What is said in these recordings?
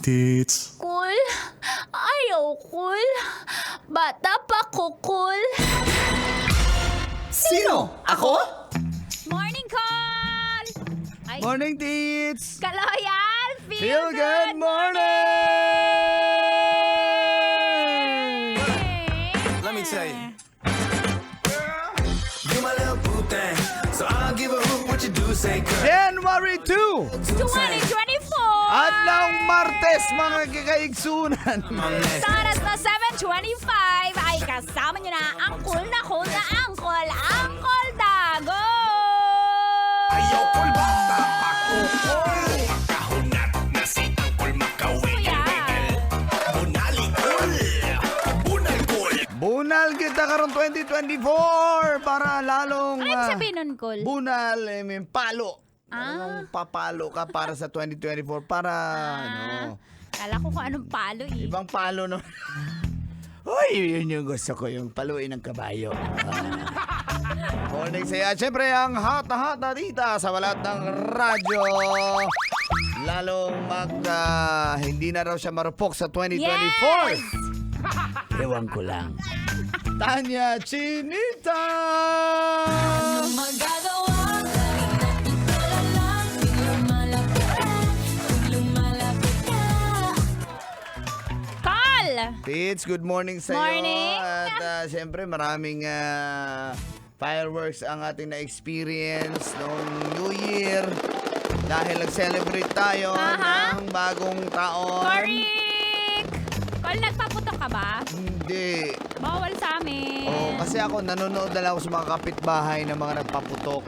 tits. Cool? Ayaw cool. Bata pa ko cool. Sino? Ako? Morning call! Ay, Morning, tits! Kaloyan! Feel good morning! Let me tell you. You my little boo thing, so I'll give a hoot what you do say, girl. January 2! 2024! At ng Martes, mga kikaigsunan. Sa oras na 7:25 ay kasama niyo na ang cool na Uncle Dago! Ayaw kol bata ako, makahunat na si Uncle Makawin. Bunali kol, bunal kol. Bunal kita karon 2024 para lalong Ano sabihin nun, cool? bunal, may palo. Ah. Papalo ka para sa 2024 para ano, Kala ko kung anong palo eh. ibang palo no. Uy, yun yung gusto ko, yung paluin ng kabayo. Morning saya. Siyempre, ang hot na dita sa balat ng radyo. Lalong hindi na raw siya marupok sa 2024. Yes! Ewan ko lang. Tanya Chinita! Call! Tits, good morning sa iyo. Morning. At siyempre maraming fireworks ang ating na-experience noong New Year. Dahil nag-celebrate tayo Aha. ng bagong taon. Correct! Call, nagpaputok ka ba? Hindi. Bawal sa amin. Kasi ako nanonood na lang ako sa mga kapitbahay na mga nagpaputok.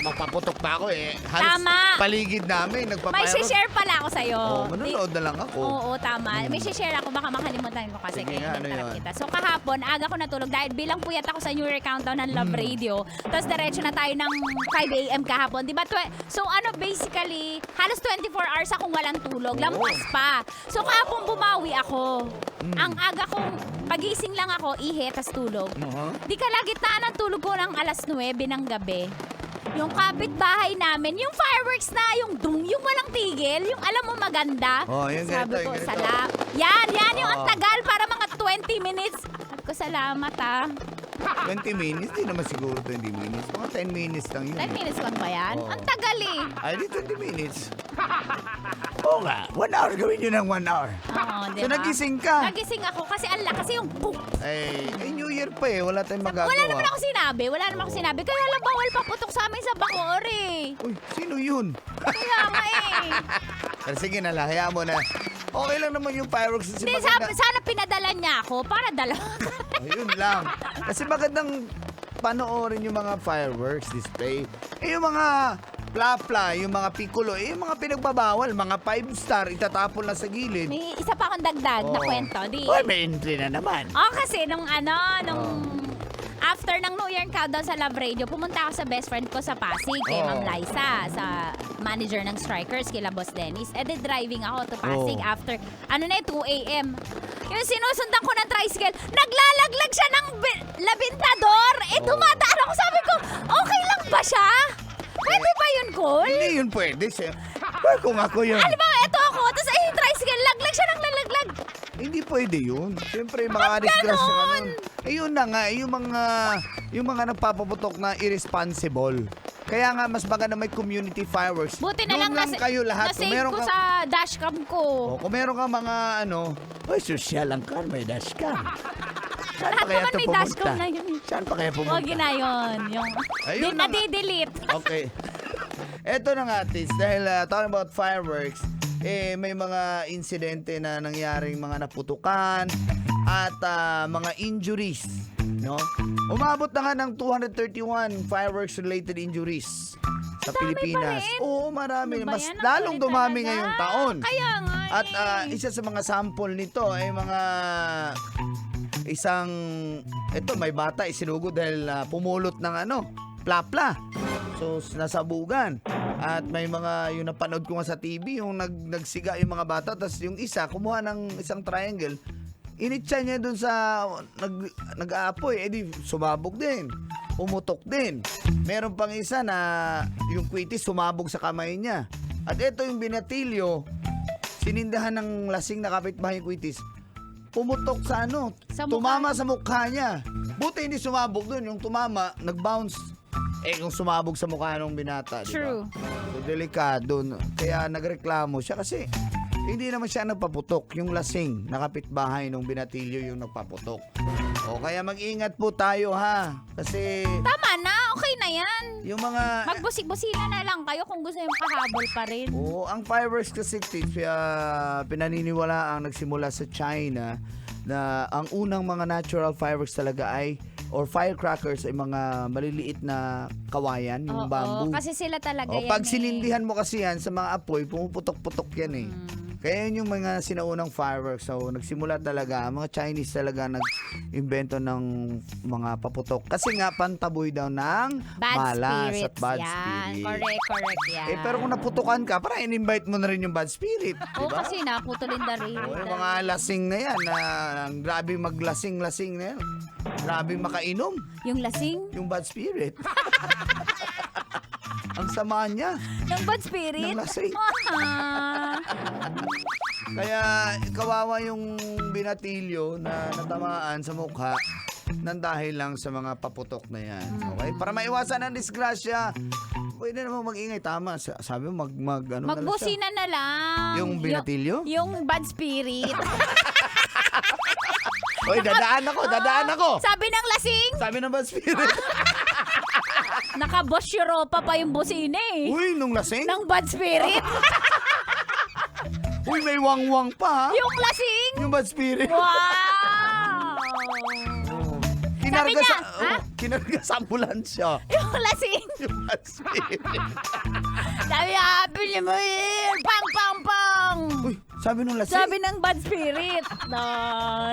Magpaputok pa ako eh. Halos Tama. paligid namin May nagpa-fireworks. share pala ako sa'yo. Manonood na lang ako. Oo, tama. May share ako. Baka makalimutan ko kasi. Sige nga, ano interrupt yun? kita. So kahapon, aga ko natulog dahil bilang puyat ako sa New Year Countdown ng Love Radio. Tapos diretso na tayo ng 5 a.m. kahapon. Diba? So basically, halos 24 hours akong walang tulog. Lampas pa. So kahapon bumawi ako. Ang aga kong pagising lang ako, ihi, tas tulog. Di kalagitnaan ng tulog ko ng alas 9 ng gabi. Yung kapitbahay namin, yung fireworks na, yung walang tigil, yung alam mo maganda. Yung Sabi ganito, ko, yung ganito. Yan yung ang tagal para mga 20 minutes. Sabi ko, salamat 20 minutes? Di naman siguro 20 minutes. Mga 10 minutes lang yun. 10 minutes lang ba yan? Oo. Ang tagal eh. Ay, di 20 minutes. Oo nga. 1 hour. Gawin nyo ng 1 hour. Oo, So, nagising ka? Nagising ako kasi kasi yung boom. Ay, New Year pa eh. Wala tayong magagawa. Wala naman ako sinabi. Kaya lang bawal paputok sa amin sa Bacoor eh. Uy, sino yun? Kaya nga eh. Pero sige na lang. Hayaan mo na. Okay lang naman yung fireworks. Kasi Hindi, sana pinadala niya ako para dala. Ayun lang. Kasi magandang panoorin yung mga fireworks display. Yung mga pla-pla, yung mga piccolo, yung mga pinagbabawal, mga 5-star, itatapon lang sa gilid. May isa pa akong dagdag na Oo. kwento. Uy, may entry na naman. Kasi nung after ng New Year Countdown sa Love Radio, pumunta ako sa best friend ko sa Pasig, kay Ma'am Liza, sa manager ng Strikers, kila Boss Dennis. Driving ako to Pasig after, 2 a.m. Yung sinusundan ko ng tricycle, naglalaglag siya ng labintador. Dumadaan ako, sabi ko, okay lang ba siya? Pwede ba yun, Cole? Hindi yun pwede. Well, kung ako yun. Alam mo, eto ako, tapos yung tricycle, laglag siya ng lalaglag. Hindi pwede yun. Siyempre, mga disgrasya ka nun. Yun na nga, yung mga nagpapaputok na irresponsible. Kaya nga, mas maganda may community fireworks. Buti na Doon lang kayo lahat. Kung nasave meron ko ka, sa dashcam ko. kung meron ka mga social lang ka, may dashcam. Saan pa Lahat kaya naman ito may pumunta? dashcam na yun. Saan pa kaya pumunta? Huwag na yun. Yung, Ayun na nga. nadi-delete. Okay. Eto na nga, Tis, dahil talking about fireworks, may mga insidente na nangyaring mga naputukan at mga injuries, no? Umabot na nga ng 231 fireworks-related injuries sa Pilipinas. pa rin. Oo, marami. Ano ba Mas yan? Ang lalong kulit dumami talaga. ngayong taon. Kaya nga At eh. isa sa mga sample nito ay ito may bata isinugod dahil pumulot ng plapla. So nasabugan. At may mga yung napanood ko nga sa TV, yung nagsiga yung mga bata, tapos yung isa kumuha ng isang triangle, initsa niya dun sa nag-aapoy, edi sumabog din. Pumutok din. Meron pang isa na yung kwitis sumabog sa kamay niya. At ito yung binatilyo sinindahan ng lasing na kapitbahay Kwitis, pumutok sa ano, Sa mukha. tumama sa mukha niya. Buti hindi sumabog doon, yung tumama, nag-bounce. Kung sumabog sa mukha ng binata, di ba? True. So, delikado. Kaya nagreklamo siya kasi hindi naman siya nagpaputok. Yung lasing na kapitbahay ng binatilyo yung nagpaputok. O kaya mag-ingat po tayo ha. Kasi Tama na, okay na yan. yung mga... Magbusik-busina na lang kayo kung gusto yung pahabol pa rin. Oo, ang fireworks kasi pinaniniwala ang nagsimula sa China na ang unang mga natural fireworks talaga ay or firecrackers ay mga maliliit na kawayan, yung Oo, bamboo. kasi sila talaga O, yan pag eh. sinindihan mo kasi yan sa mga apoy, pumuputok-putok yan eh. Kaya yun yung mga sinaunang fireworks. So, nagsimula talaga, ang mga Chinese talaga nag-invento ng mga paputok. Kasi nga, pantaboy daw ng Bad malas spirits at bad yan. spirit. Correct yan. Pero kung naputukan ka, parang in-invite mo na rin yung bad spirit. Oo, Diba? kasi naputulin na rin. O, yung mga lasing na yan, na grabe maglasing-lasing na yan. Grabe makainom, Yung lasing yung bad spirit. Ang sama niya. ng bad spirit. Ng lasing. Ah. Kaya kawawa yung binatilyo na natamaan sa mukha nang dahil lang sa mga paputok na yan. Okay? Para maiwasan ang disgrasya, pwede naman mag-ingay. Tama. Sabi mo, ano na lang siya? Magbusina na lang. Yung binatilyo? Yung bad spirit. Oy, dadaan ako. Sabi ng lasing, Sabi ng bad spirit. naka-Bosch Europa pa yung busina eh. Uy, nung lasing? Ng bad spirit. Uy, may wang-wang pa ha? Yung lasing. Yung bad spirit. Wow! Kinarga Sabi niya, sa, ha? kinarga sa ambulansya. Yung lasing. Yung bad spirit. Sabi niya, Happy New Year! Pang, pang, pang! Uy, sabi nung lasing. Sabi ng bad spirit. No,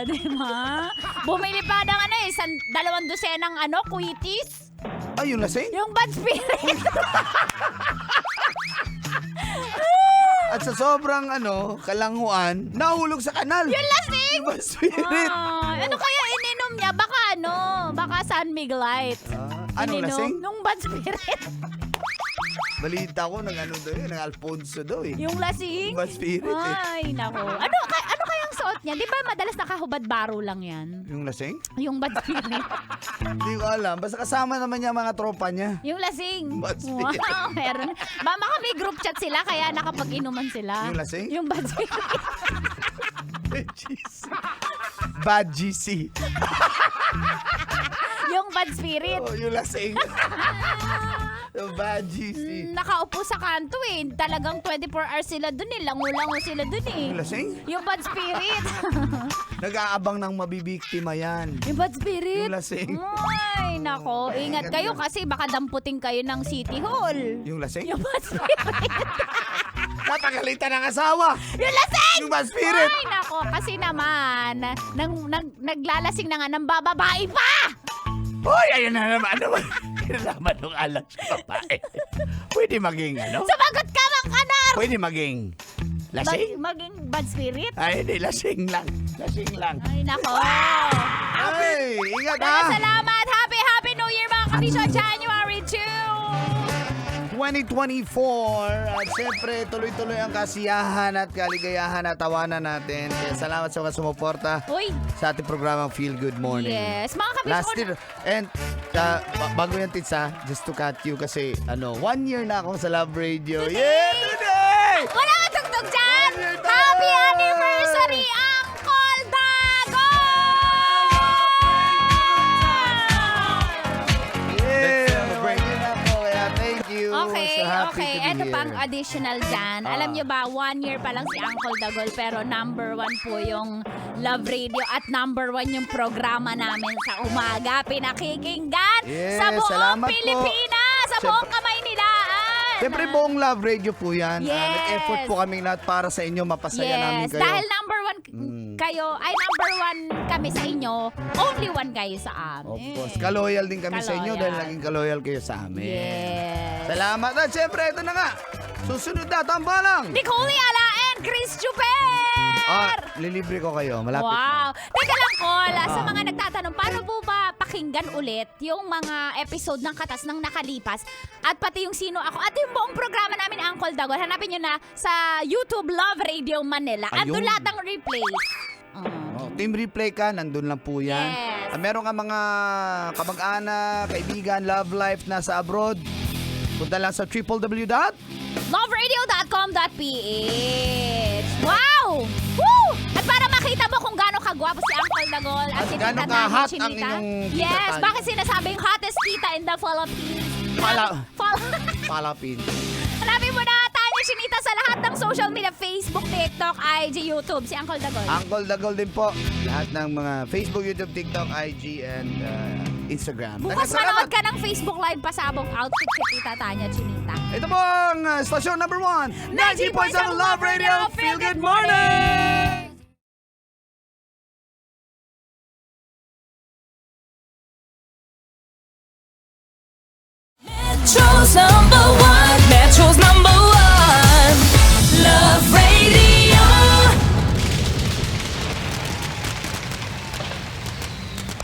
di ba? Bumili pa ng 2 dosenang kwitis. Ay, yung lasing? Yung bad spirit. At sa sobrang kalanguan, nahulog sa kanal. Yung lasing. Yung bad spirit. Ano kaya ininom niya? Baka San Miguelite. Anong Ininom lasing? nung bad spirit. Balita ko ng ng Alfonso daw eh. Yung lasing. Bad spirit eh. Ay, nako. Ano kayang suot niya? Di ba madalas nakahubad baro lang yan? Yung lasing? Yung bad spirit. Hindi ko alam. Basta kasama naman niya mga tropa niya. Yung lasing. Bad spirit. Wow, meron. Baka may group chat sila kaya nakapag-inuman sila. Yung lasing? Yung bad spirit. GC. Bad GC. Yung bad spirit. Oh, yung lasing. Yung bad GC. Nakaupo sa kanto eh. Talagang 24 hours sila dun eh. Lango-lango sila dun eh. Yung lasing? Yung bad spirit. Nag-aabang ng mabibiktima yan. Yung bad spirit. Yung lasing. Ay, nako. Ingat kayo kasi baka damputin kayo ng City Hall. Yung lasing? Yung bad spirit. Napagalitan ng asawa. Yung lasing! Yung bad spirit. Ay, nako. Kasi naman, naglalasing na nga ng bababae pa! Hoy, ayun na naman. Kinalaman ng alam sa babae. Pwede maging Sumagot ka, Mang Kanar! Pwede maging lasing? Maging bad spirit? Ay, hindi. Lasing lang. Lasing lang. Ay, nako. Ay, ingat ha. Salamat! Happy New Year, mga kabisyo! January 2! 2024. At siyempre, tuloy-tuloy ang kasiyahan at kaligayahan at tawanan natin. Kaya salamat sa mga sumuporta Uy! sa ating programang Feel Good Morning. Yes. Mga kabisyo Last year, and bago yan, Titsa, just to cut you kasi 1 year na ako sa Love Radio. Yeah, today! Wala ka tugtog dyan! One year tayo! Happy anniversary, Uncle Dago! Yeah, celebrate yun ako. Kaya thank you. Okay, So happy okay. to be Ito here. pang additional dyan. Alam nyo ba, 1 year pa lang si Uncle Dagol pero number 1 po yung Love Radio at number 1 yung programa namin sa umaga. Pinakikinggan Yes, sa buong salamat po. Pilipinas, sa buong Kamaynilaan. Siyempre, buong Love Radio po yan. Yes. Nag-effort po kaming lahat para sa inyo. Mapasaya namin Yes, kayo. dahil number 1 kayo, ay number 1 kami sa inyo, only 1 kayo sa Of amin. course, kaloyal din kami sa inyo Kaloyal. dahil naging kaloyal kayo sa amin. Yes. Salamat. At siyempre, ito na nga. Susunod na, tambalang. Nicole Ala and Chris Chuper! Lilibre ko kayo. Malapit na. Wow. Teka lang, Col. Sa mga nagtatanong, paano po ba pakinggan ulit yung mga episode ng Katas ng nakalipas at pati yung Sino Ako at yung buong programa namin Uncle Dagol. Hanapin nyo na sa YouTube Love Radio Manila. At doon Ayun. lahat ng replay. Team replay ka, nandun lang po yan. Yes. Meron ka mga kamag-anak, kaibigan, love life na sa abroad. Punta lang sa loveradio.com.ph. Wow! Woo! At para makita mo kung gaano kagwapo si Uncle Dagol at At si gaano Tita ka-hot Tanya ang Chinita. inyong kita, Yes, Tanya. bakit sinasabing hottest kita in the Philippines? Pala- Palapin. Hanapin mo na Tanya Chinita sa lahat ng social media, Facebook, TikTok, IG, YouTube. Si Uncle Dagol. Uncle Dagol din po. Lahat ng mga Facebook, YouTube, TikTok, IG, and Instagram. Bukas Salamat. manood ka ng Facebook Live pasabog outfit si Tita Tanya Chinita. Ito po ang stasyon number 1. 90.7 Love Radio. Feel good morning! Show some